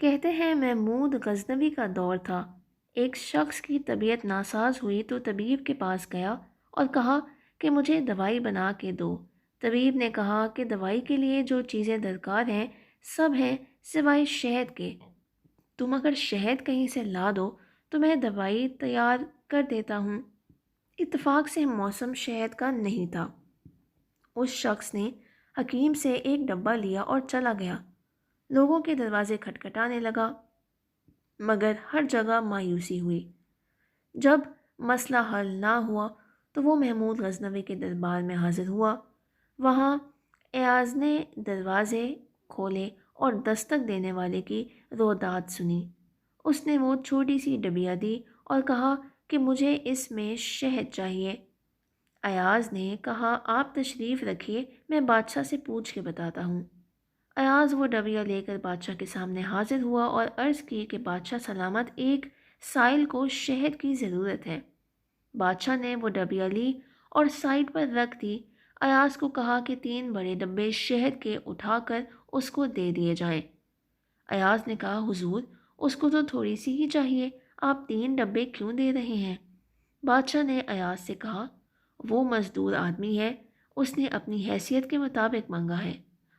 کہتے ہیں محمود غزنوی کا دور تھا۔ ایک شخص کی طبیعت ناساز ہوئی تو طبیب کے پاس گیا اور کہا کہ مجھے دوائی بنا کے دو۔ طبیب نے کہا کہ دوائی کے لیے جو چیزیں درکار ہیں سب ہیں سوائے شہد کے۔ تم اگر شہد کہیں سے لا دو تو میں دوائی تیار کر دیتا ہوں۔ اتفاق سے موسم شہد کا نہیں تھا۔ اس شخص نے حکیم سے ایک ڈبہ لیا اور چلا گیا۔ لوگوں کے دروازے کھٹکھٹانے لگا مگر ہر جگہ مایوسی ہوئی۔ جب مسئلہ حل نہ ہوا تو وہ محمود غزنوی کے دربار میں حاضر ہوا۔ وہاں ایاز نے دروازے کھولے اور دستک دینے والے کی روداد سنی۔ اس نے وہ چھوٹی سی ڈبیا دی اور کہا کہ مجھے اس میں شہد چاہیے۔ ایاز نے کہا آپ تشریف رکھیے، میں بادشاہ سے پوچھ کے بتاتا ہوں۔ ایاز وہ ڈبیا لے کر بادشاہ کے سامنے حاضر ہوا اور عرض کی کہ بادشاہ سلامت، ایک سائل کو شہد کی ضرورت ہے۔ بادشاہ نے وہ ڈبیا لی اور سائڈ پر رکھ دی۔ ایاز کو کہا کہ 3 بڑے ڈبے شہد کے اٹھا کر اس کو دے دیے جائیں۔ ایاز نے کہا حضور اس کو تو تھوڑی سی ہی چاہیے، آپ 3 ڈبے کیوں دے رہے ہیں؟ بادشاہ نے ایاز سے کہا وہ مزدور آدمی ہے، اس نے اپنی حیثیت کے مطابق مانگا ہے،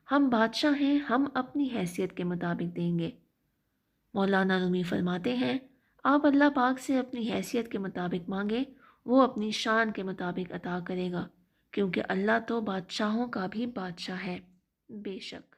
ہم بادشاہ ہیں، ہم اپنی حیثیت کے مطابق دیں گے۔ مولانا رومی فرماتے ہیں آپ اللہ پاک سے اپنی حیثیت کے مطابق مانگیں، وہ اپنی شان کے مطابق عطا کرے گا، کیونکہ اللہ تو بادشاہوں کا بھی بادشاہ ہے۔ بے شک